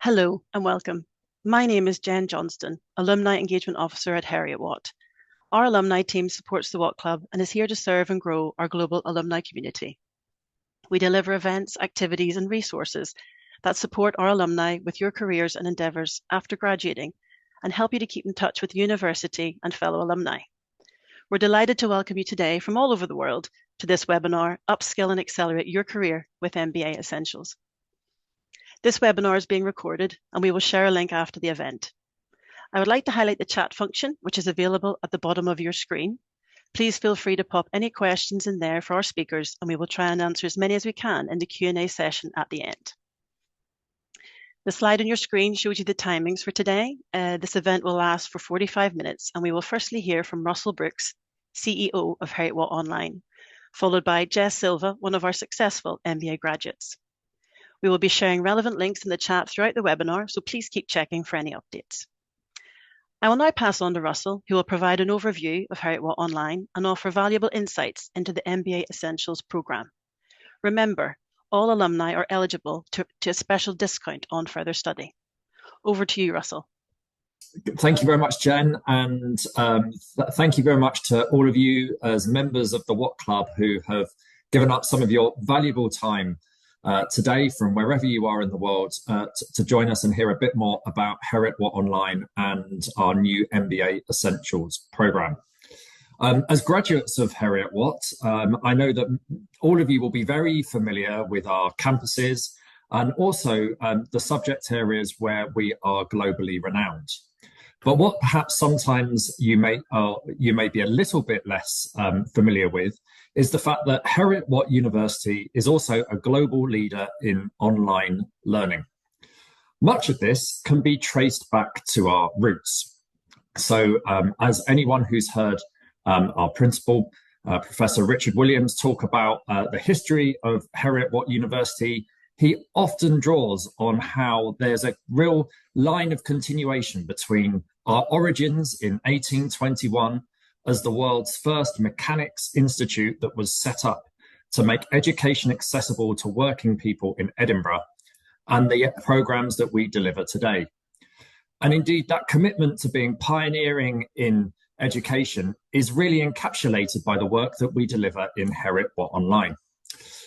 Hello and welcome. My name is Jen Johnston, Alumni Engagement Officer at Heriot-Watt. Our alumni team supports the Watt Club and is here to serve and grow our global alumni community. We deliver events, activities and resources that support our alumni with your careers and endeavours after graduating and help you to keep in touch with the university and fellow alumni. We're delighted to welcome you today from all over the world to this webinar, Upskill and Accelerate Your Career with MBA Essentials. This webinar is being recorded and we will share a link after the event. I would like to highlight the chat function, which is available at the bottom of your screen. Please feel free to pop any questions in there for our speakers and we will try and answer as many as we can in the Q&A session at the end. The slide on your screen shows you the timings for today. This event will last for 45 minutes and we will firstly hear from Russell Brooks, CEO of Heriot-Watt Online, followed by Jess Silva, one of our successful MBA graduates. We will be sharing relevant links in the chat throughout the webinar, so please keep checking for any updates. I will now pass on to Russell, who will provide an overview of Heriot-Watt Online and offer valuable insights into the MBA Essentials programme. Remember, all alumni are eligible to a special discount on further study. Over to you, Russell. Thank you very much, Jen, and thank you very much to all of you as members of the Watt Club who have given up some of your valuable time today from wherever you are in the world to join us and hear a bit more about Heriot-Watt Online and our new MBA Essentials programme. As graduates of Heriot-Watt, I know that all of you will be very familiar with our campuses and also the subject areas where we are globally renowned. But what perhaps sometimes you may be a little bit less familiar with is the fact that Heriot-Watt University is also a global leader in online learning. Much of this can be traced back to our roots. So as anyone who's heard our principal, Professor Richard Williams, talk about the history of Heriot-Watt University, he often draws on how there's a real line of continuation between our origins in 1821 as the world's first mechanics institute that was set up to make education accessible to working people in Edinburgh, and the programs that we deliver today. And indeed, that commitment to being pioneering in education is really encapsulated by the work that we deliver in Heriot-Watt Online.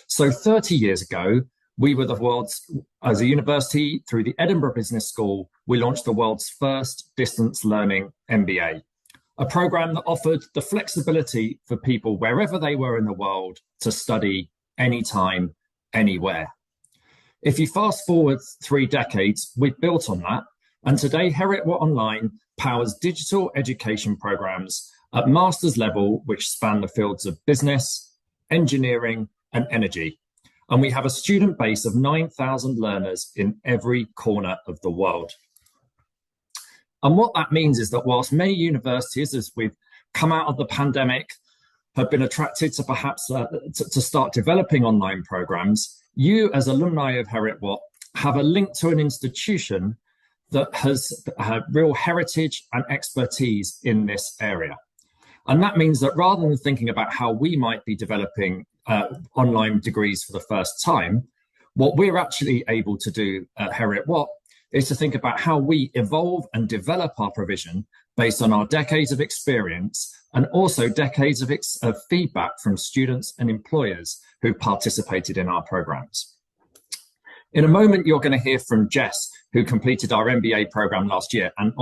So 30 years ago, we were the world's, as a university, through the Edinburgh Business School, we launched the world's first distance learning MBA, a program that offered the flexibility for people wherever they were in the world to study anytime, anywhere. If you fast forward 3 decades, we've built on that. And today, Heriot-Watt Online powers digital education programs at master's level, which span the fields of business, engineering, and energy. And we have a student base of 9,000 learners in every corner of the world. And what that means is that whilst many universities, as we've come out of the pandemic, have been attracted to perhaps to start developing online programs, you as alumni of Heriot-Watt have a link to an institution that has real heritage and expertise in this area. And that means that rather than thinking about how we might be developing online degrees for the first time, what we're actually able to do at Heriot-Watt is to think about how we evolve and develop our provision based on our decades of experience and also decades of feedback from students and employers who participated in our programs. In a moment, you're going to hear from Jess, who completed our MBA program last year, and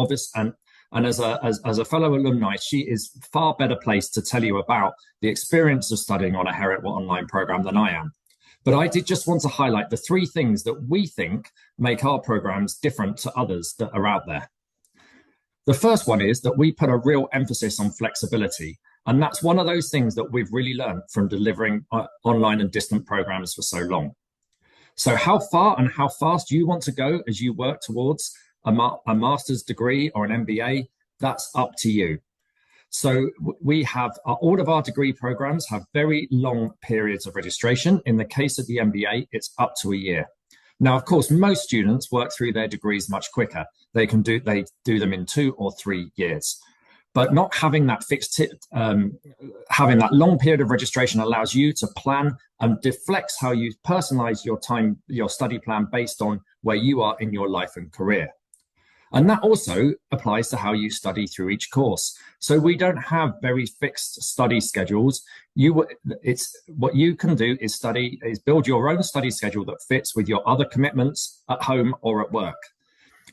as a fellow alumni, she is far better placed to tell you about the experience of studying on a Heriot-Watt Online program than I am. But I did just want to highlight the 3 things that we think make our programs different to others that are out there. The first one is that we put a real emphasis on flexibility. And that's one of those things that we've really learned from delivering online and distant programs for so long. So how far and how fast you want to go as you work towards a master's degree or an MBA, that's up to you. So we have all of our degree programs have very long periods of registration. In the case of the MBA, it's up to a year. Now, of course, most students work through their degrees much quicker. They do them in 2 or 3 years. but not having that having that long period of registration allows you to plan and deflects how you personalize your time, your study plan based on where you are in your life and career. And that also applies to how you study through each course. So we don't have very fixed study schedules. What you can do is build your own study schedule that fits with your other commitments at home or at work.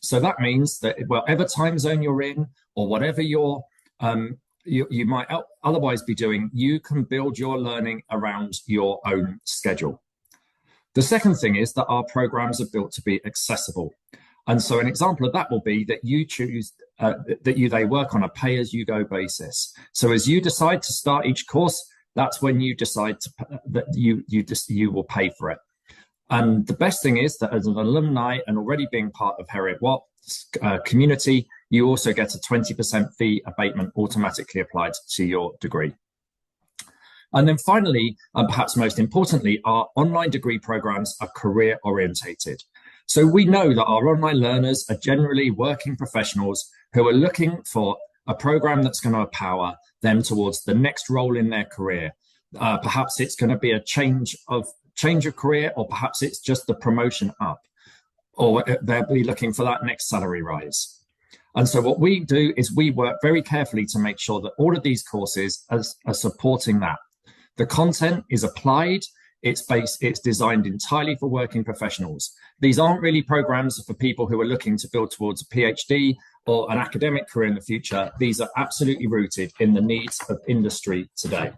So that means that whatever time zone you're in, or whatever you might otherwise be doing, you can build your learning around your own schedule. The second thing is that our programs are built to be accessible. And so an example of that will be that you choose they work on a pay-as-you-go basis. So as you decide to start each course, that's when you decide that you will pay for it. And the best thing is that as an alumni and already being part of Heriot-Watt community, you also get a 20% fee abatement automatically applied to your degree. And then finally, and perhaps most importantly, our online degree programs are career orientated. So we know that our online learners are generally working professionals who are looking for a program that's going to empower them towards the next role in their career. Perhaps it's going to be a change of career, or perhaps it's just the promotion up, or they'll be looking for that next salary rise. And so what we do is we work very carefully to make sure that all of these courses are supporting that. The content is applied. It's designed entirely for working professionals. These aren't really programs for people who are looking to build towards a PhD or an academic career in the future. These are absolutely rooted in the needs of industry today.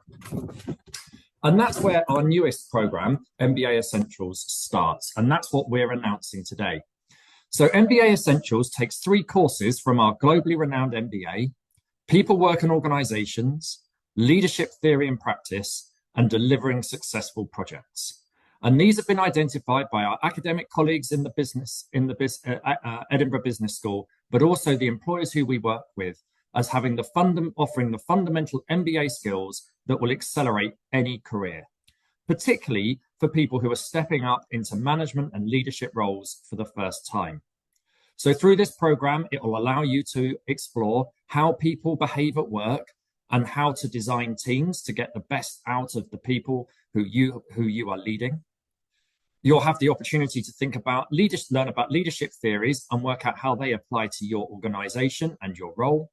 And that's where our newest program, MBA Essentials, starts. And that's what we're announcing today. So MBA Essentials takes 3 courses from our globally renowned MBA: People, Work and Organizations, Leadership Theory and Practice, and Delivering Successful Projects. And these have been identified by our academic colleagues in the Edinburgh Business School, but also the employers who we work with, as having offering the fundamental MBA skills that will accelerate any career, particularly for people who are stepping up into management and leadership roles for the first time. So through this program, it will allow you to explore how people behave at work and how to design teams to get the best out of the people who you are leading. You'll have the opportunity to learn about leadership theories and work out how they apply to your organization and your role.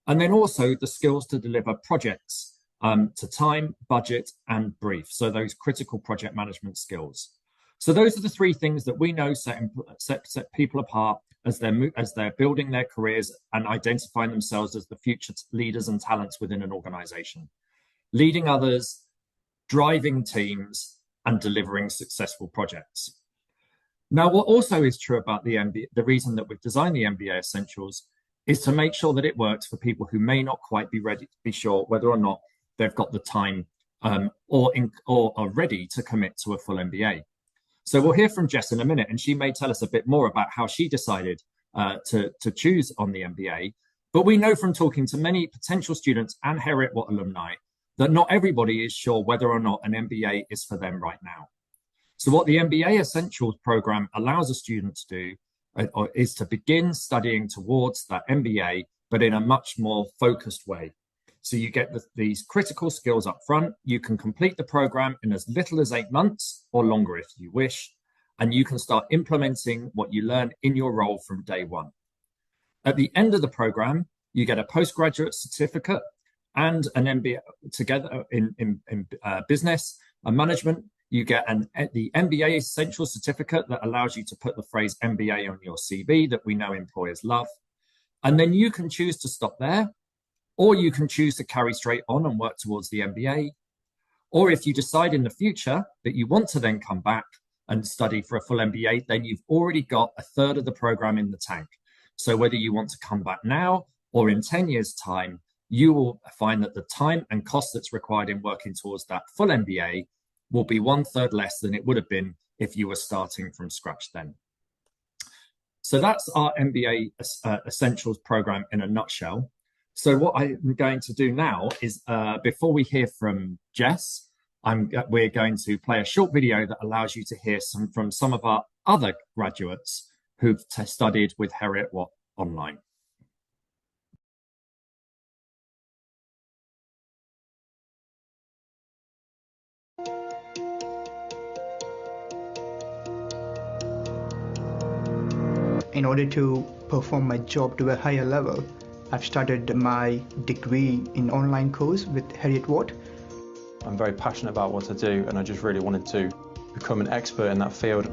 And then also the skills to deliver projects to time, budget, and brief. So those critical project management skills. So those are the 3 things that we know set people apart as they're building their careers and identifying themselves as the future leaders and talents within an organization. Leading others, driving teams, and delivering successful projects. Now, what also is true about the reason that we've designed the MBA Essentials is to make sure that it works for people who may not quite be sure whether or not they've got the time or are ready to commit to a full MBA. So we'll hear from Jess in a minute, and she may tell us a bit more about how she decided to choose on the MBA. But we know from talking to many potential students and Heriot-Watt alumni that not everybody is sure whether or not an MBA is for them right now. So what the MBA Essentials program allows a student to do is to begin studying towards that MBA, but in a much more focused way. So you get these critical skills up front. You can complete the program in as little as 8 months or longer if you wish, and you can start implementing what you learn in your role from day one. At the end of the program, you get a postgraduate certificate and an MBA together in business and management. You get the MBA Essentials certificate that allows you to put the phrase MBA on your CV that we know employers love. And then you can choose to stop there, or you can choose to carry straight on and work towards the MBA. Or if you decide in the future that you want to then come back and study for a full MBA, then you've already got a third of the program in the tank. So whether you want to come back now or in 10 years' time, you will find that the time and cost that's required in working towards that full MBA will be 1/3 less than it would have been if you were starting from scratch then. So that's our MBA Essentials program in a nutshell. So what I'm going to do now is, before we hear from Jess, we're going to play a short video that allows you to hear from some of our other graduates who've studied with Heriot-Watt Online. In order to perform my job to a higher level, I've started my degree in online course with Heriot-Watt. I'm very passionate about what I do, and I just really wanted to become an expert in that field.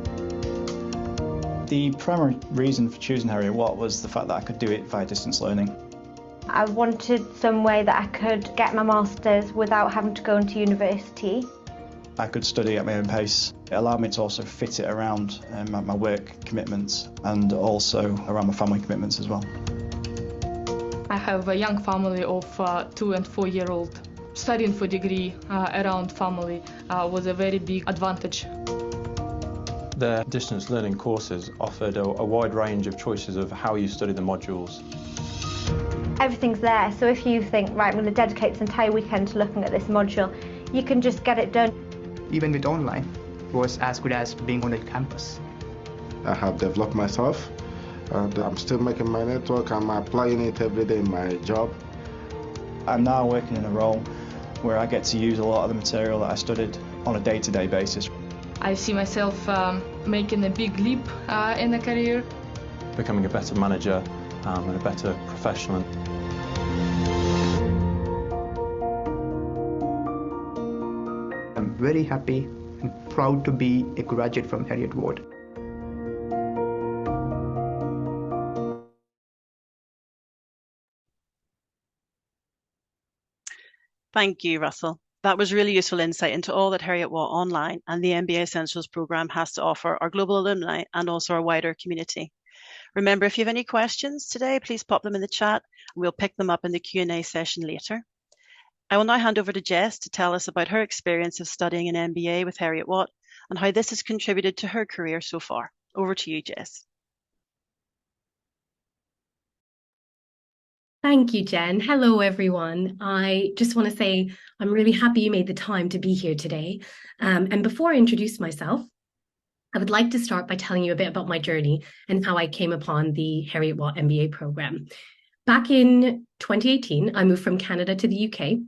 The primary reason for choosing Heriot-Watt was the fact that I could do it via distance learning. I wanted some way that I could get my master's without having to go into university. I could study at my own pace. It allowed me to also fit it around my work commitments and also around my family commitments as well. I have a young family of 2 and 4 year old. Studying for degree around family was a very big advantage. The distance learning courses offered a wide range of choices of how you study the modules. Everything's there, so if you think, right, I'm going to dedicate this entire weekend to looking at this module, you can just get it done. Even with online, it was as good as being on a campus. I have developed myself, and I'm still making my network. I'm applying it every day in my job. I'm now working in a role where I get to use a lot of the material that I studied on a day-to-day basis. I see myself making a big leap in a career. Becoming a better manager and a better professional. I'm very happy and proud to be a graduate from Heriot-Watt. Thank you, Russell. That was really useful insight into all that Heriot-Watt Online and the MBA Essentials program has to offer our global alumni and also our wider community. Remember, if you have any questions today, please pop them in the chat and we'll pick them up in the Q&A session later. I will now hand over to Jess to tell us about her experience of studying an MBA with Heriot-Watt and how this has contributed to her career so far. Over to you, Jess. Thank you, Jen. Hello, everyone. I just want to say I'm really happy you made the time to be here today. And before I introduce myself, I would like to start by telling you a bit about my journey and how I came upon the Heriot-Watt MBA program. Back in 2018, I moved from Canada to the UK,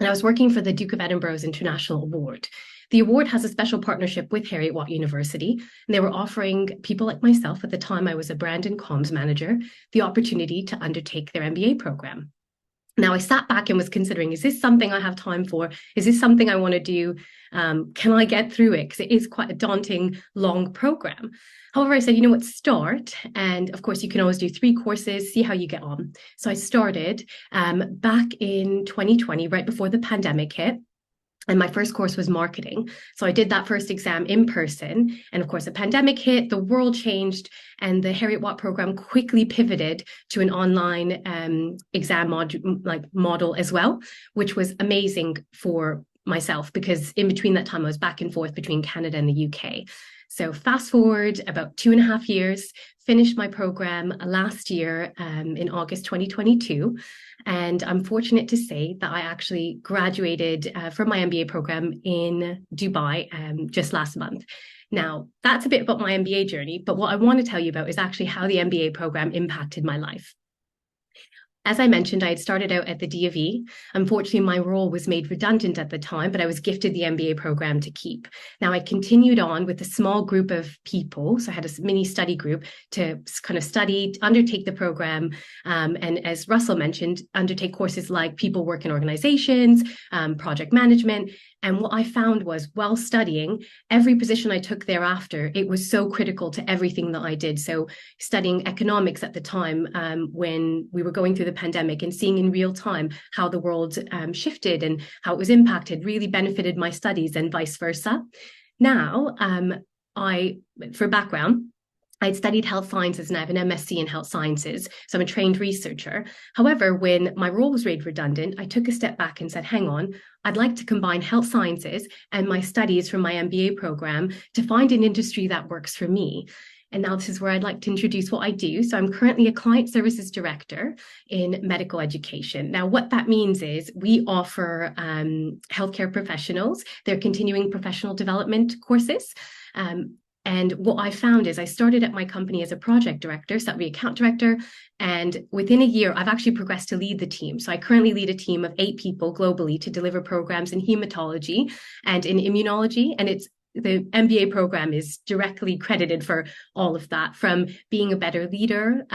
and I was working for the Duke of Edinburgh's International Award. The award has a special partnership with Heriot-Watt University, and they were offering people like myself, at the time I was a brand and comms manager, the opportunity to undertake their MBA program. Now I sat back and was considering, is this something I have time for? Is this something I want to do? Can I get through it? Because it is quite a daunting, long program. However, I said, you know what, start. And of course, you can always do 3 courses, see how you get on. So I started back in 2020, right before the pandemic hit. And my first course was marketing. So I did that first exam in person. And of course, the pandemic hit, the world changed, and the Heriot-Watt program quickly pivoted to an online exam model as well, which was amazing for myself because in between that time, I was back and forth between Canada and the UK. So fast forward about 2.5 years, finished my program last year in August 2022. And I'm fortunate to say that I actually graduated from my MBA program in Dubai just last month. Now, that's a bit about my MBA journey, but what I want to tell you about is actually how the MBA program impacted my life. As I mentioned, I had started out at the D of E. Unfortunately, my role was made redundant at the time, but I was gifted the MBA program to keep. Now, I continued on with a small group of people. So I had a mini study group to kind of study, undertake the program. And as Russell mentioned, undertake courses like people work in organizations, project management. And what I found was while studying, every position I took thereafter, it was so critical to everything that I did. So studying economics at the time when we were going through the pandemic and seeing in real time how the world shifted and how it was impacted really benefited my studies and vice versa. Now, for background, I'd studied health sciences and I have an MSc in health sciences, so I'm a trained researcher. However, when my role was made redundant, I took a step back and said, hang on, I'd like to combine health sciences and my studies from my MBA program to find an industry that works for me. And now this is where I'd like to introduce what I do. So I'm currently a client services director in medical education. Now, what that means is we offer healthcare professionals their continuing professional development courses. And what I found is I started at my company as a project director, so that would be account director. And within a year, I've actually progressed to lead the team. So I currently lead a team of 8 people globally to deliver programs in hematology and in immunology. And the MBA program is directly credited for all of that, from being a better leader,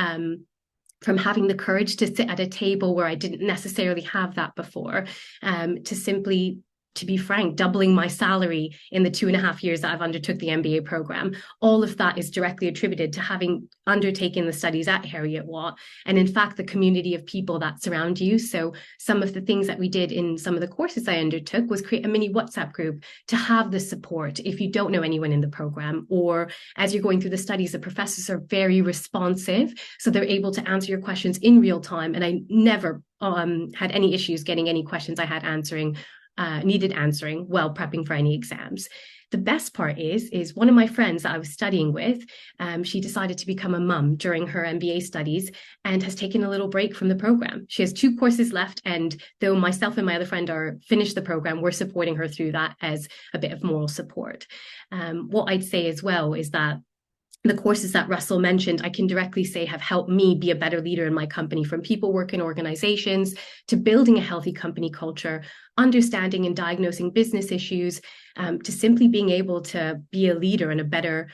from having the courage to sit at a table where I didn't necessarily have that before, to simply, to be frank, doubling my salary in the 2.5 years that I've undertook the MBA program. All of that is directly attributed to having undertaken the studies at Heriot-Watt, and in fact, the community of people that surround you. So some of the things that we did in some of the courses I undertook was create a mini WhatsApp group to have the support if you don't know anyone in the program, or as you're going through the studies, the professors are very responsive, so they're able to answer your questions in real time. And I never had any issues getting any questions I had needed answering while prepping for any exams. The best part is one of my friends that I was studying with, she decided to become a mum during her MBA studies and has taken a little break from the program. She has 2 courses left, and though myself and my other friend are finished the program, we're supporting her through that as a bit of moral support. What I'd say as well is that the courses that Russell mentioned, I can directly say have helped me be a better leader in my company, from people work in organizations to building a healthy company culture, understanding and diagnosing business issues, to simply being able to be a leader and a better,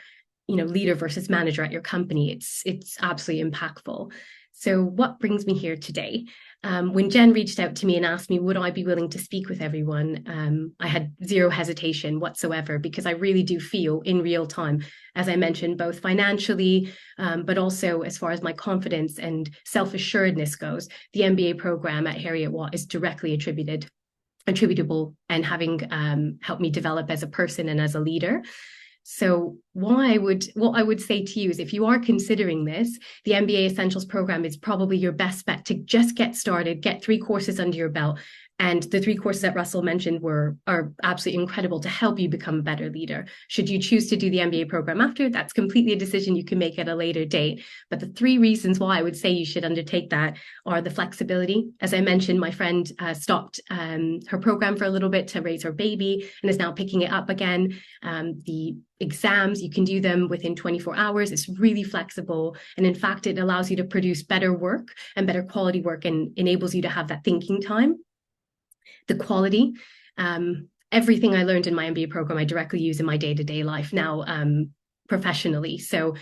leader versus manager at your company. It's absolutely impactful. So what brings me here today? When Jen reached out to me and asked me, would I be willing to speak with everyone? I had zero hesitation whatsoever, because I really do feel in real time, as I mentioned, both financially, but also as far as my confidence and self-assuredness goes, the MBA program at Heriot-Watt is directly attributable and having helped me develop as a person and as a leader. So what I would say to you is, if you are considering this, the MBA Essentials program is probably your best bet to just get started, get 3 courses under your belt. And the 3 courses that Russell mentioned are absolutely incredible to help you become a better leader. Should you choose to do the MBA program after, that's completely a decision you can make at a later date. But the 3 reasons why I would say you should undertake that are the flexibility. As I mentioned, my friend stopped her program for a little bit to raise her baby and is now picking it up again. The exams, you can do them within 24 hours. It's really flexible. And in fact, it allows you to produce better work and better quality work, and enables you to have that thinking time. The quality, everything I learned in my MBA program, I directly use in my day-to-day life now, professionally. So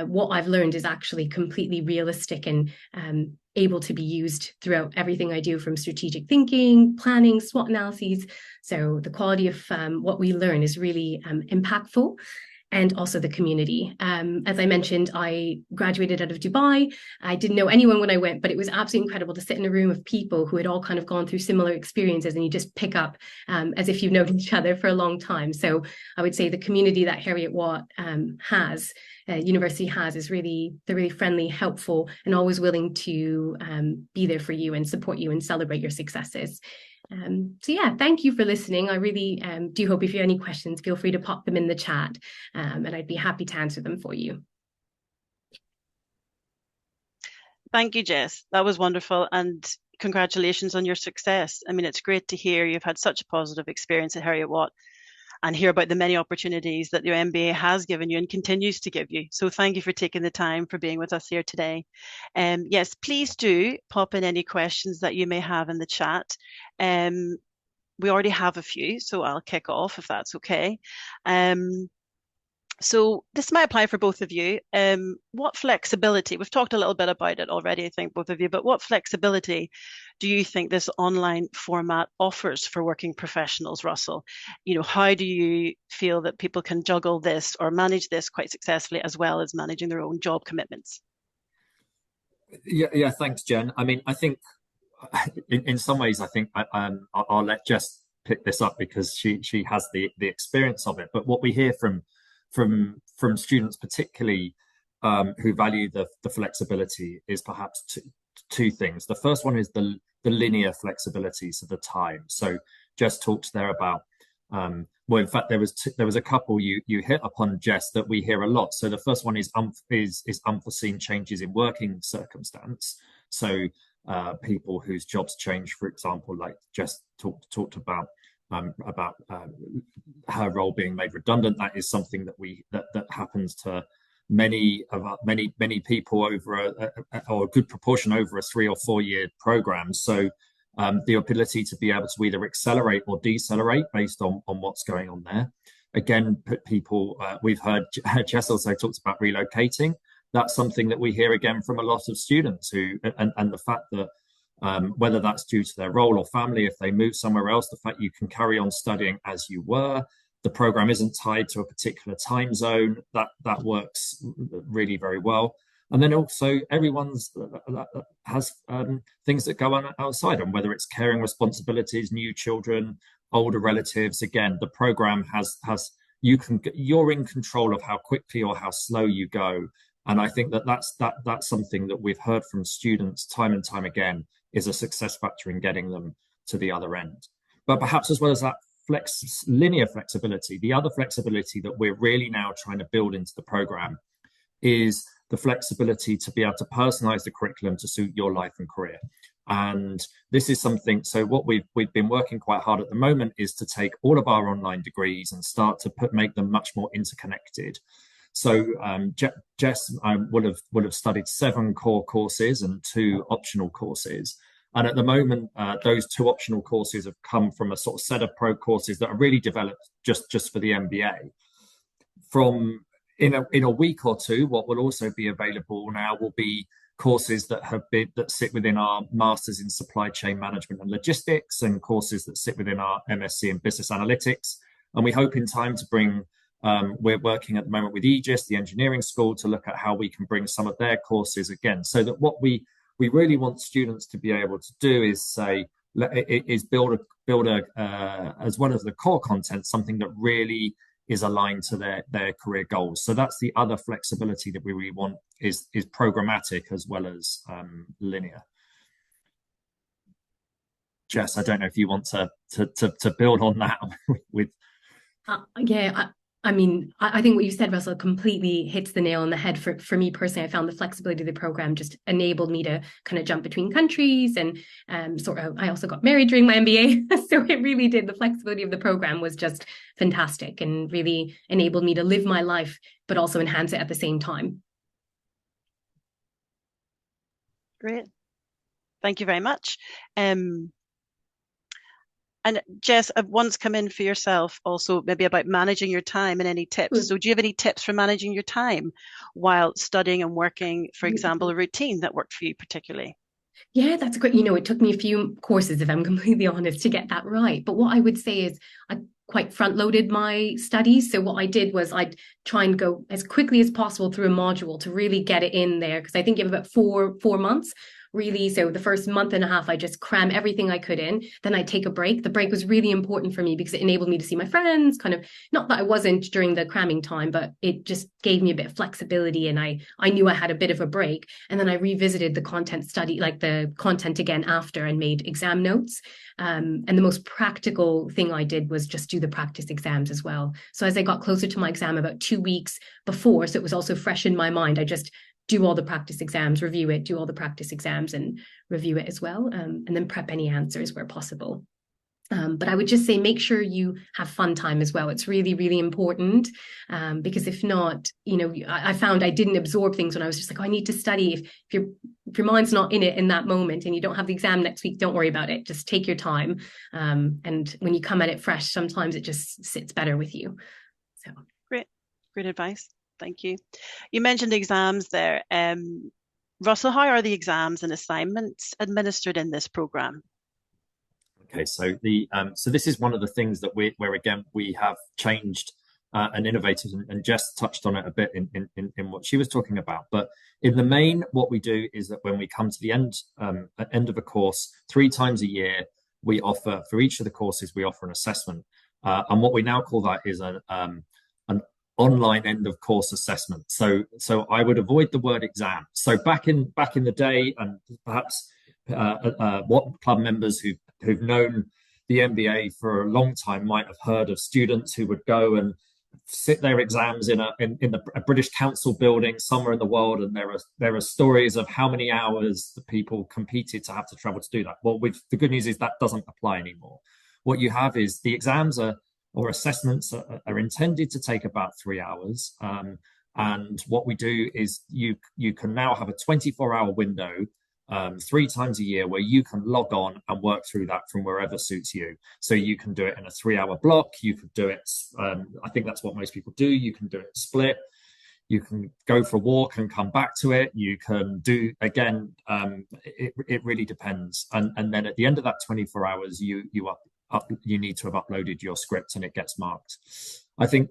what I've learned is actually completely realistic and able to be used throughout everything I do, from strategic thinking, planning, SWOT analyses. So the quality of what we learn is really impactful. And also the community. As I mentioned, I graduated out of Dubai. I didn't know anyone when I went, but it was absolutely incredible to sit in a room of people who had all kind of gone through similar experiences, and you just pick up as if you've known each other for a long time. So I would say the community that Heriot-Watt university has is they're really friendly, helpful, and always willing to be there for you and support you and celebrate your successes. So yeah, thank you for listening. I really do hope if you have any questions, feel free to pop them in the chat, and I'd be happy to answer them for you. Thank you, Jess. That was wonderful, and congratulations on your success. I mean, it's great to hear you've had such a positive experience at Heriot-Watt and hear about the many opportunities that your MBA has given you and continues to give you. So thank you for taking the time for being with us here today. Yes, please do pop in any questions that you may have in the chat. We already have a few, so I'll kick off if that's okay. So this might apply for both of you. What flexibility, we've talked a little bit about it already, I think, both of you, but what flexibility do you think this online format offers for working professionals, Russell? How do you feel that people can juggle this or manage this quite successfully, as well as managing their own job commitments? Yeah, thanks, Jen. I mean, I think in some ways, I think I'll let Jess pick this up, because she has the experience of it. But what we hear from students, particularly who value the flexibility, is perhaps two things. The first one is the linear flexibility, so the time. So Jess talked there about well, in fact, there was a couple you hit upon, Jess, that we hear a lot. So the first one is unforeseen changes in working circumstance. So people whose jobs change, for example, like Jess talked about, about her role being made redundant. That is something that happens to many people over or a good proportion over a 3 or 4 year program. So the ability to be able to either accelerate or decelerate based on what's going on there. Again, people, we've heard Jess also talks about relocating. That's something that we hear again from a lot of students who, and the fact that whether that's due to their role or family, if they move somewhere else, the fact you can carry on studying as you were, the program isn't tied to a particular time zone, that works really very well. And then also everyone's has things that go on outside, and whether it's caring responsibilities, new children, older relatives. Again, the program you're in control of how quickly or how slow you go. And I think that's something that we've heard from students time and time again is a success factor in getting them to the other end. But perhaps as well as that linear flexibility, the other flexibility that we're really now trying to build into the program is the flexibility to be able to personalize the curriculum to suit your life and career. And this is something, so what we've been working quite hard at the moment is to take all of our online degrees and start to make them much more interconnected. So Jess would have studied 7 core courses and 2 optional courses. And at the moment, those 2 optional courses have come from a sort of set of pro courses that are really developed just for the MBA. In a week or 2, what will also be available now will be courses that sit within our Masters in Supply Chain Management and Logistics, and courses that sit within our MSc in Business Analytics. And we hope in time to bring, we're working at the moment with Aegis, the engineering school, to look at how we can bring some of their courses again, so that what we really want students to be able to do is build as one of the core content, something that really is aligned to their career goals. So that's the other flexibility that we really want, is programmatic as well as linear. Jess, I don't know if you want to build on that with. Yeah, I mean, I think what you said, Russell, completely hits the nail on the head. For me personally, I found the flexibility of the program just enabled me to kind of jump between countries, and I also got married during my MBA. So it really did. The flexibility of the program was just fantastic and really enabled me to live my life, but also enhance it at the same time. Great. Thank you very much. And Jess, I've once come in for yourself also, maybe about managing your time and any tips. So do you have any tips for managing your time while studying and working, for example, a routine that worked for you particularly? Yeah, that's great. It took me a few courses, if I'm completely honest, to get that right. But what I would say is I quite front-loaded my studies. So what I did was I'd try and go as quickly as possible through a module to really get it in there, because I think you have about four months. Really, so the first month and a half, I just cram everything I could in. Then I take a break. The break was really important for me because it enabled me to see my friends, kind of, not that I wasn't during the cramming time, but it just gave me a bit of flexibility, and I knew I had a bit of a break. And then I revisited the content again after, and made exam notes. And the most practical thing I did was just do the practice exams as well. So as I got closer to my exam about 2 weeks before, so it was also fresh in my mind, I just do all the practice exams, review it, do all the practice exams and review it as well, and then prep any answers where possible. But I would just say, make sure you have fun time as well. It's really, really important, because if not, I found I didn't absorb things when I was just like, I need to study. If your mind's not in it in that moment and you don't have the exam next week, don't worry about it. Just take your time. And when you come at it fresh, sometimes it just sits better with you. So Great advice. Thank you. You mentioned exams there. Russell, how are the exams and assignments administered in this program? Okay, so this is one of the things that we have changed and innovated, and Jess touched on it a bit in what she was talking about. But in the main, what we do is that when we come to the end of a course, 3 times a year, we offer, for each of the courses, we offer an assessment, and what we now call that is an online end of course assessment. So I would avoid the word exam. So back in the day, and perhaps what club members who've known the MBA for a long time might have heard of students who would go and sit their exams in a British Council building somewhere in the world, and there are stories of how many hours the people competed to have to travel to do that. Well, the good news is that doesn't apply anymore. what you have is the exams or assessments are intended to take about 3 hours. And what we do is you can now have a 24-hour window 3 times a year where you can log on and work through that from wherever suits you. So you can do it in a 3-hour block. You could do it, I think that's what most people do. You can do it split. You can go for a walk and come back to it. You can do, again, it really depends. And then at the end of that 24 hours, you need to have uploaded your script and it gets marked. I think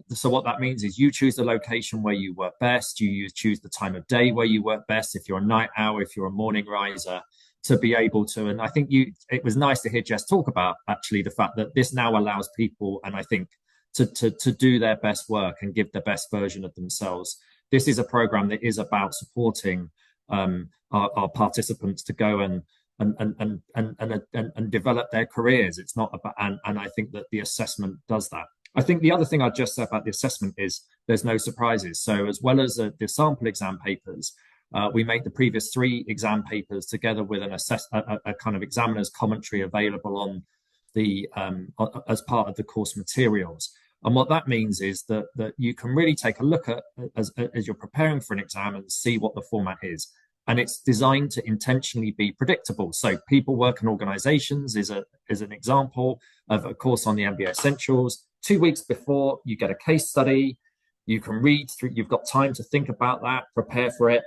so what that means is you choose the location where you work best. You choose the time of day where you work best. If you're a night owl, if you're a morning riser, to be able to, and I think it was nice to hear Jess talk about actually the fact that this now allows people, and I think to do their best work and give the best version of themselves. This is a program that is about supporting our participants to go and develop their careers. It's not about, and I think that the assessment does that. I think the other thing I'd just say about the assessment is there's no surprises. So as well as the sample exam papers, we make the previous 3 exam papers together with a kind of examiner's commentary available on the as part of the course materials. And what that means is that you can really take a look at as you're preparing for an exam and see what the format is. And it's designed to intentionally be predictable. So people work in organizations is an example of a course on the MBA Essentials. 2 weeks before, you get a case study. You can read through, you've got time to think about that, prepare for it.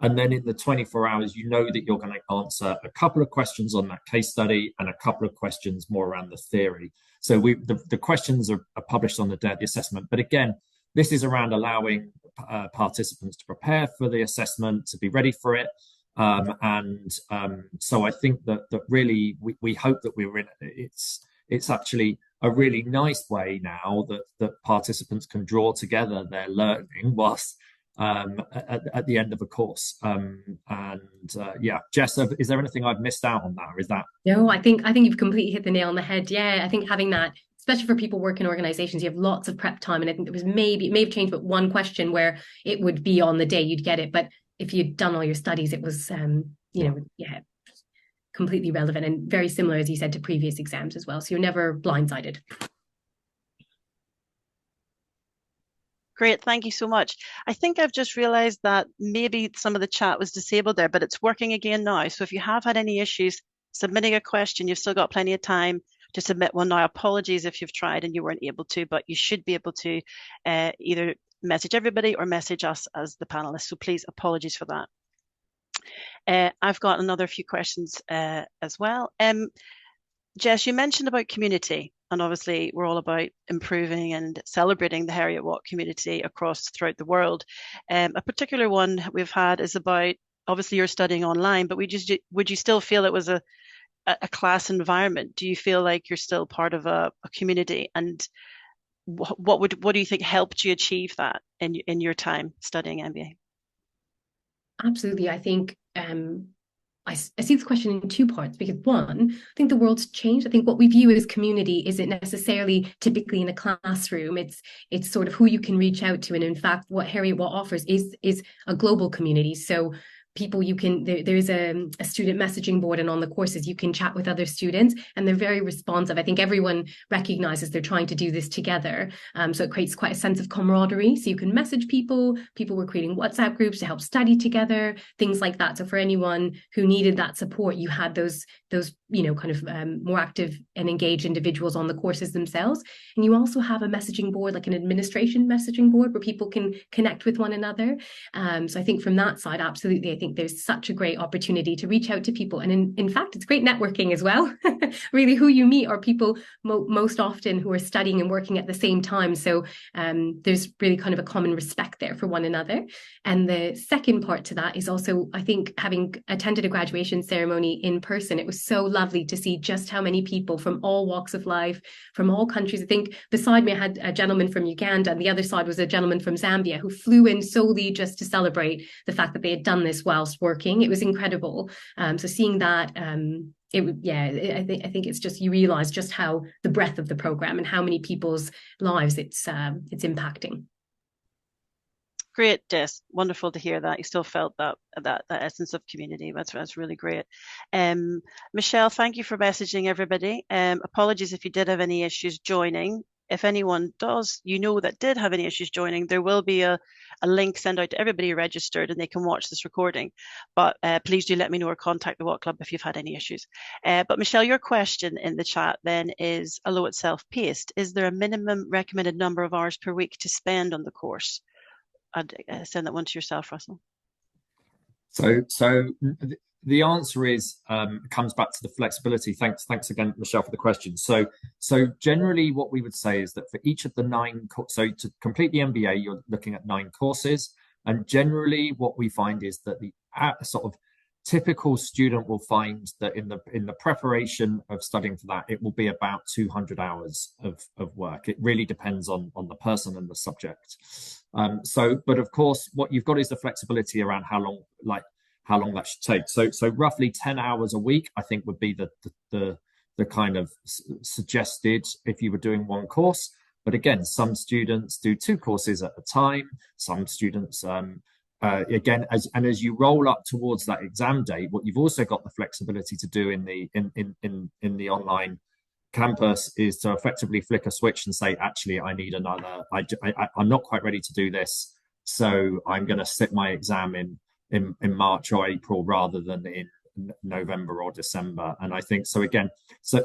And then in the 24 hours, you know that you're going to answer a couple of questions on that case study and a couple of questions more around the theory. So the questions are published on the day of the assessment. But again, this is around allowing participants to prepare for the assessment, to be ready for it. So I think that really we hope that we're in it's actually a really nice way now that participants can draw together their learning whilst at the end of a course. Yeah, Jess, is there anything I've missed out on that, or is that? No, I think you've completely hit the nail on the head. Yeah, I think having that, especially for people working in organizations, you have lots of prep time, and I think it may have changed, but one question where it would be on the day you'd get it, but if you'd done all your studies, it was completely relevant and very similar, as you said, to previous exams as well. So you're never blindsided. Great, thank you so much. I think I've just realized that maybe some of the chat was disabled there, but it's working again now. So if you have had any issues submitting a question, you've still got plenty of time to submit one now. Apologies if you've tried and you weren't able to, but you should be able to either message everybody or message us as the panelists. So please, apologies for that. I've got another few questions as well. Jess, you mentioned about community, and obviously we're all about improving and celebrating the Heriot-Watt community throughout the world. A particular one we've had is about, obviously you're studying online, but would you still feel it was a class environment? Do you feel like you're still part of a community? And what do you think helped you achieve that in your time studying MBA? Absolutely. I think I see this question in 2 parts, because one, I think the world's changed. I think what we view as community isn't necessarily typically in a classroom. It's sort of who you can reach out to. And in fact, what Heriot-Watt offers is a global community. So people, there's a student messaging board, and on the courses you can chat with other students, and they're very responsive. I think everyone recognizes they're trying to do this together, so it creates quite a sense of camaraderie. So you can message people were creating WhatsApp groups to help study together, things like that. So for anyone who needed that support, you had those kind of more active and engaged individuals on the courses themselves. And you also have a messaging board, like an administration messaging board, where people can connect with one another. So I think from that side, absolutely, I think there's such a great opportunity to reach out to people. And in fact, it's great networking as well. Really, who you meet are people most often who are studying and working at the same time. So there's really kind of a common respect there for one another. And the second part to that is also, I think, having attended a graduation ceremony in person, it was so lovely to see just how many people from all walks of life, from all countries. I think beside me I had a gentleman from Uganda, and the other side was a gentleman from Zambia who flew in solely just to celebrate the fact that they had done this whilst working. It was incredible. So seeing that, I think it's just, you realize just how the breadth of the program and how many people's lives it's impacting. great, Jess. Wonderful to hear that. You still felt that essence of community. That's really great. Michelle, thank you for messaging everybody. Apologies if you did have any issues joining. If anyone does, that did have any issues joining, there will be a link sent out to everybody registered and they can watch this recording. But please do let me know or contact the Watt Club if you've had any issues. But Michelle, your question in the chat then is, although it's self-paced, is there a minimum recommended number of hours per week to spend on the course? I'd send that one to yourself, Russell. So the answer is comes back to the flexibility. Thanks again, Michelle, for the question. So generally, what we would say is that for each of the 9, so to complete the MBA, you're looking at 9 courses, and generally, what we find is that the sort of typical student will find that in the preparation of studying for that, it will be about 200 hours of work. It really depends on the person and the subject. But of course, what you've got is the flexibility around how long that should take. So roughly 10 hours a week, I think, would be the kind of suggested if you were doing one course. But again, some students do 2 courses at a time. Some students, again, as you roll up towards that exam date, what you've also got the flexibility to do in the online campus is to effectively flick a switch and say, actually, I need another. I'm not quite ready to do this, so I'm going to sit my exam in March or April rather than in November or December. And I think so again, so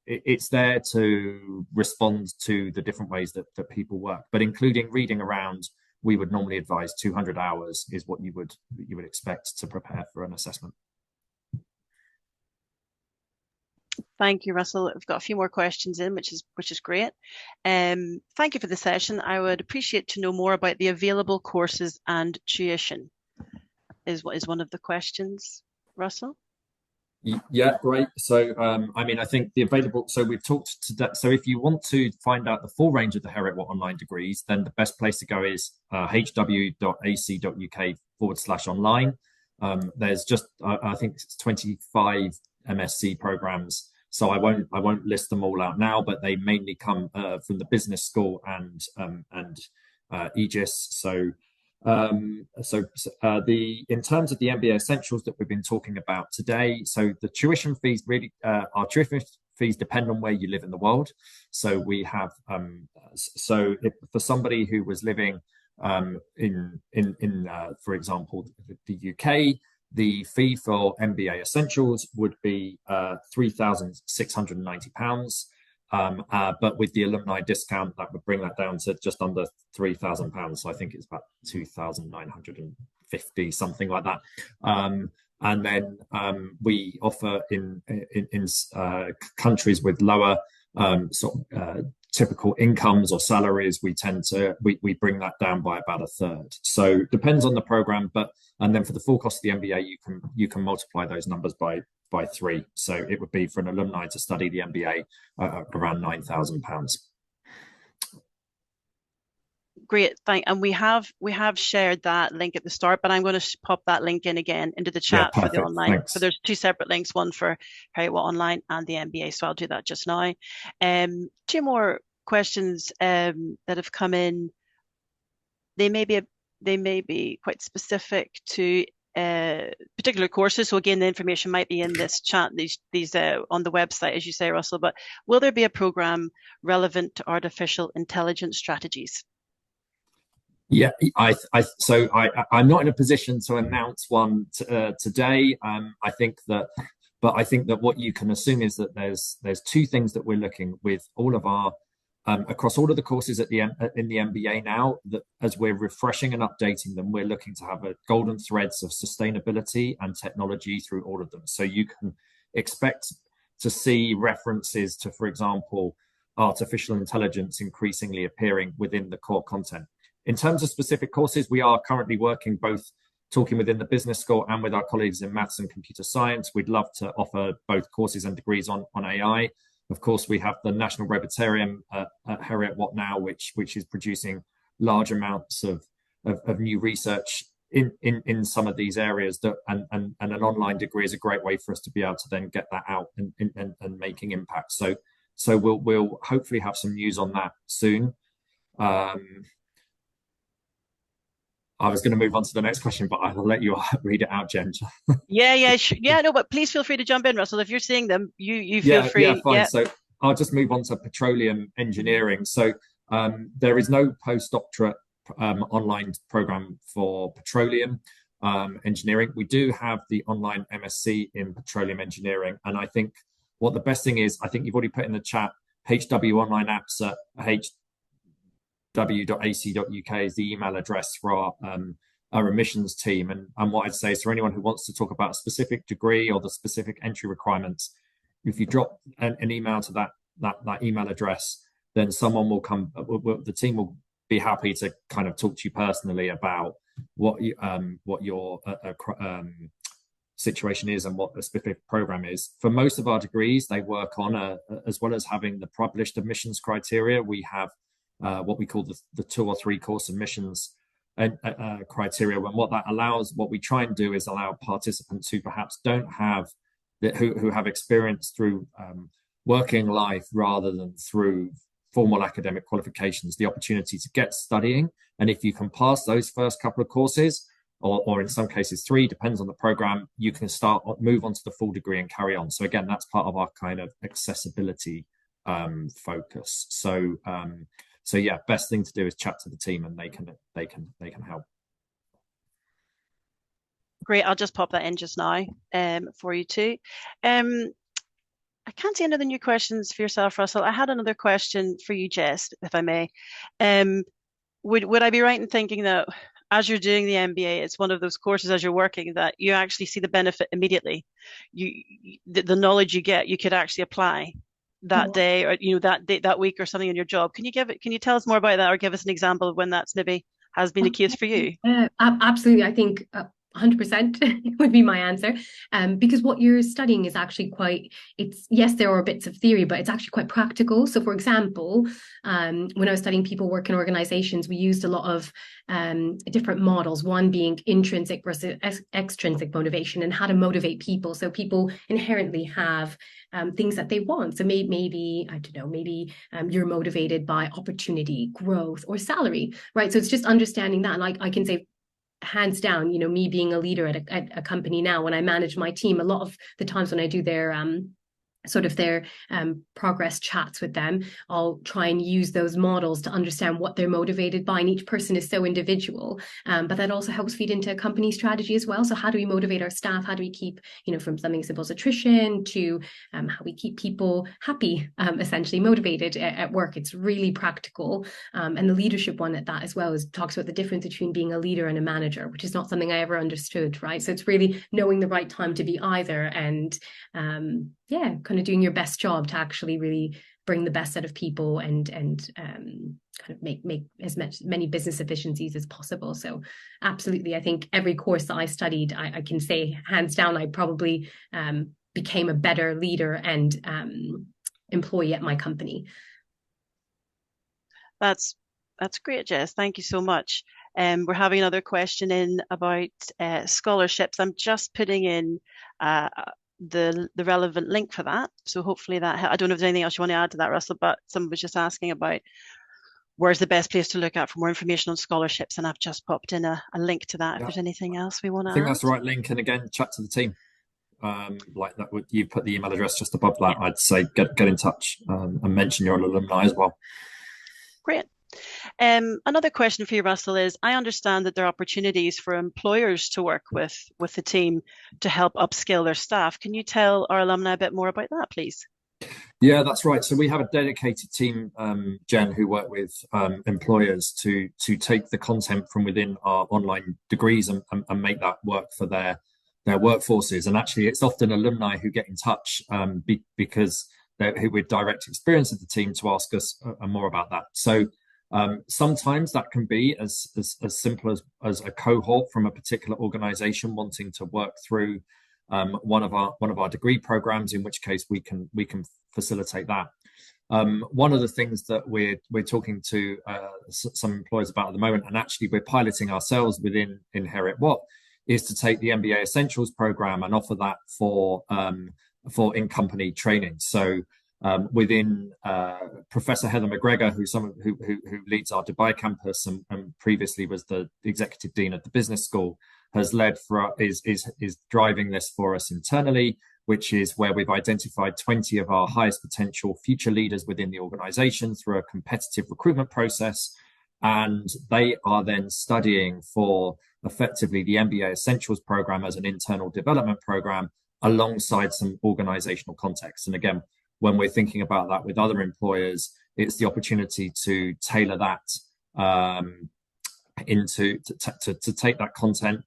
it's there to respond to the different ways that people work, but including reading around, we would normally advise 200 hours is what you would expect to prepare for an assessment. Thank you, Russell. We've got a few more questions in, which is great. Thank you for the session. I would appreciate to know more about the available courses and tuition. Is one of the questions, Russell? Yeah, great. So, I mean, I think the available, so we've talked today. So if you want to find out the full range of the Heriot-Watt Online degrees, then the best place to go is hw.ac.uk/online. There's just, I think it's 25 MSc programs. So I won't list them all out now, but they mainly come from the business school and Aegis. So in terms of the MBA Essentials that we've been talking about today, so the tuition fees really, our tuition fees depend on where you live in the world. So we have, for somebody who was living in for example, the UK, the fee for MBA Essentials would be £3,690. But with the alumni discount, that would bring that down to just under £3,000. So I think it's about 2,950, something like that. And then we offer in countries with lower typical incomes or salaries, we bring that down by about a third. So depends on the program, and then for the full cost of the MBA, you can multiply those numbers by 3. So it would be for an alumni to study the MBA around £9,000. Great, and we have shared that link at the start, but I'm going to pop that link in again into the chat for the online. Thanks. So there's 2 separate links, one for Heriot-Watt Online and the MBA. So I'll do that just now. 2 more questions that have come in. They may be quite specific to particular courses. So again, the information might be in this chat, these on the website, as you say, Russell. But will there be a program relevant to artificial intelligence strategies? Yeah, I'm not in a position to announce one today. I think that what you can assume is that there's 2 things that we're looking with all of our across all of the courses in the MBA now, that as we're refreshing and updating them, we're looking to have a golden threads of sustainability and technology through all of them. So you can expect to see references to, for example, artificial intelligence increasingly appearing within the core content. In terms of specific courses, we are currently talking within the business school and with our colleagues in maths and computer science. We'd love to offer both courses and degrees on AI. Of course, we have the National Roboterium at Heriot-Watt now, which is producing large amounts of new research in some of these areas. And an online degree is a great way for us to be able to then get that out and making impact. So we'll hopefully have some news on that soon. I was going to move on to the next question, but I will let you read it out, Jen. Yeah, no, but please feel free to jump in, Russell. If you're seeing them, you feel free. Yeah, fine. So I'll just move on to petroleum engineering. So there is no postdoctorate online program for petroleum engineering. We do have the online MSc in petroleum engineering, and I think what the best thing is, I think you've already put in the chat, HW online apps at hw.ac.uk is the email address for our admissions team. And what I'd say is, for anyone who wants to talk about a specific degree or the specific entry requirements, if you drop an email to that email address, then someone will come, the team will be happy to kind of talk to you personally about what your situation is and what the specific program is. For most of our degrees, they work on, as well as having the published admissions criteria, we have what we call the 2 or 3 course admissions criteria. And what that allows, what we try and do is allow participants who perhaps don't have, who have experience through working life rather than through formal academic qualifications, the opportunity to get studying. And if you can pass those first couple of courses, or in some cases 3, depends on the program, you can move on to the full degree and carry on. So again, that's part of our kind of accessibility focus. So yeah, best thing to do is chat to the team, and they can help. Great, I'll just pop that in just now for you too. I can't see any other new questions for yourself, Russell. I had another question for you, Jess, if I may. Would I be right in thinking that as you're doing the MBA, it's one of those courses as you're working that you actually see the benefit immediately? The knowledge you get, you could actually apply that day, or that week or something in your job. Can you tell us more about that, or give us an example of when that's maybe has been the case for you? Absolutely. I think 100% would be my answer, because what you're studying is actually yes, there are bits of theory, but it's actually quite practical. So for example, when I was studying people work in organizations, we used a lot of different models, one being intrinsic versus extrinsic motivation, and how to motivate people. So people inherently have things that they want. So maybe I don't know, maybe you're motivated by opportunity, growth, or salary, right? So it's just understanding that. And I can say, hands down, me being a leader at a company now, when I manage my team, a lot of the times when I do their progress chats with them, I'll try and use those models to understand what they're motivated by, and each person is so individual, but that also helps feed into a company strategy as well. So how do we motivate our staff? How do we keep, from something simple as attrition to how we keep people happy, essentially motivated at work? It's really practical, and the leadership one at that as well talks about the difference between being a leader and a manager, which is not something I ever understood, right? So it's really knowing the right time to be either, and kind of doing your best job to actually really bring the best out of people and kind of make as many business efficiencies as possible. So absolutely, I think every course that I studied, I can say hands down, I probably became a better leader and employee at my company. That's great, Jess. Thank you so much. We're having another question in about scholarships. I'm just putting in the relevant link for that. So hopefully that, I don't know if there's anything else you want to add to that, Russell, but someone was just asking about where's the best place to look at for more information on scholarships, and I've just popped in a link to that. If there's anything else we want to add. I think that's the right link, and again, chat to the team. Like that, you put the email address just above that. I'd say get in touch and mention your alumni as well. Great. Another question for you, Russell, is I understand that there are opportunities for employers to work with the team to help upskill their staff. Can you tell our alumni a bit more about that, please? Yeah, that's right. So we have a dedicated team, Jen, who work with employers to take the content from within our online degrees and make that work for their workforces. And actually, it's often alumni who get in touch because who with direct experience of the team to ask us more about that. So sometimes that can be as simple as a cohort from a particular organization wanting to work through one of our degree programs, in which case we can facilitate that. One of the things that we're talking to some employers about at the moment, and actually we're piloting ourselves within Heriot-Watt, is to take the MBA Essentials program and offer that for in-company training. So within Professor Heather McGregor, who leads our Dubai campus and previously was the executive dean of the business school, has led is driving this for us internally, which is where we've identified 20 of our highest potential future leaders within the organization through a competitive recruitment process. And they are then studying for effectively the MBA Essentials program as an internal development program alongside some organizational context. And again, when we're thinking about that with other employers, it's the opportunity to tailor that to take that content,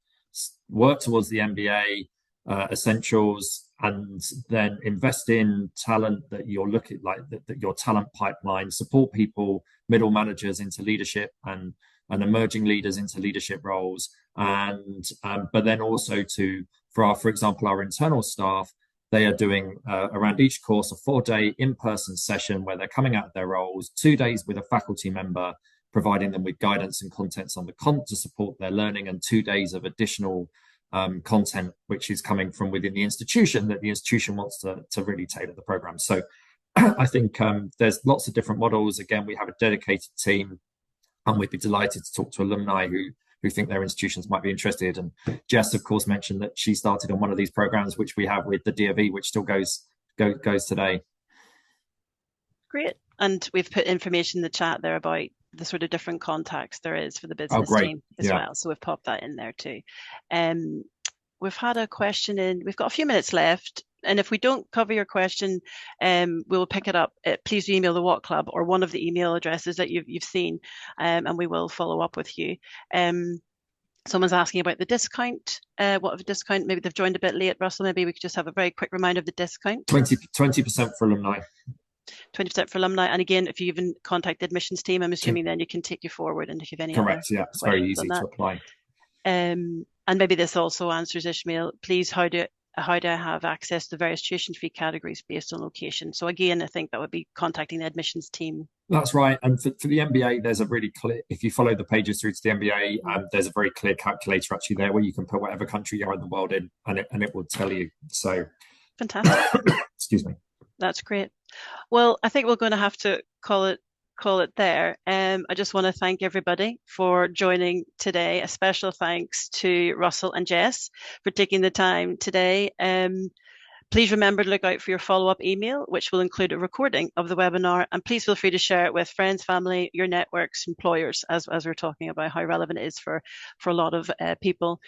work towards the MBA Essentials, and then invest in talent that you're looking that your talent pipeline, support people, middle managers into leadership and emerging leaders into leadership roles, and but then also for example, our internal staff. They are doing around each course a 4-day in-person session where they're coming out of their roles, 2 days with a faculty member, providing them with guidance and contents on the to support their learning, and 2 days of additional content, which is coming from within the institution that the institution wants to really tailor the program. So I think there's lots of different models. Again, we have a dedicated team, and we'd be delighted to talk to alumni who think their institutions might be interested. And Jess, of course, mentioned that she started on one of these programs, which we have with the DofE, which still goes today. Great. And we've put information in the chat there about the sort of different contacts there is for the business team as well. So we've popped that in there too. We've had a question in, we've got a few minutes left. And if we don't cover your question, we'll pick it up. Please email the Watt Club or one of the email addresses that you've seen, and we will follow up with you. Someone's asking about the discount. What of a discount? Maybe they've joined a bit late, Russell. Maybe we could just have a very quick reminder of the discount. 20% for alumni. 20% for alumni. And again, if you even contact the admissions team, I'm assuming then you can take you forward. And if you have any correct, yeah, it's very easy to apply. And maybe this also answers Ishmael. Please, how do I have access to various tuition fee categories based on location? So again, I think that would be contacting the admissions team. That's right. And for the MBA, there's a really clear, if you follow the pages through to the MBA, there's a very clear calculator actually there where you can put whatever country you're in the world in, and it will tell you. So fantastic. Excuse me. That's great. Well, I think we're going to have to call it there. I just want to thank everybody for joining today. A special thanks to Russell and Jess for taking the time today. Please remember to look out for your follow-up email, which will include a recording of the webinar. And please feel free to share it with friends, family, your networks, employers, as we're talking about how relevant it is for a lot of people.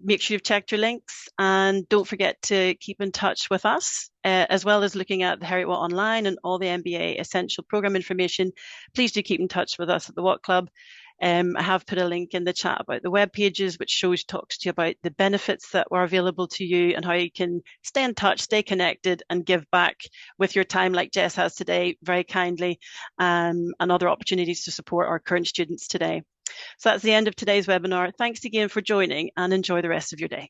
Make sure you've checked your links, and don't forget to keep in touch with us, as well as looking at the Heriot-Watt Online and all the MBA Essential program information. Please do keep in touch with us at the Watt Club. I have put a link in the chat about the web pages, which talks to you about the benefits that were available to you and how you can stay in touch, stay connected, and give back with your time, like Jess has today, very kindly, and other opportunities to support our current students today. So that's the end of today's webinar. Thanks again for joining, and enjoy the rest of your day.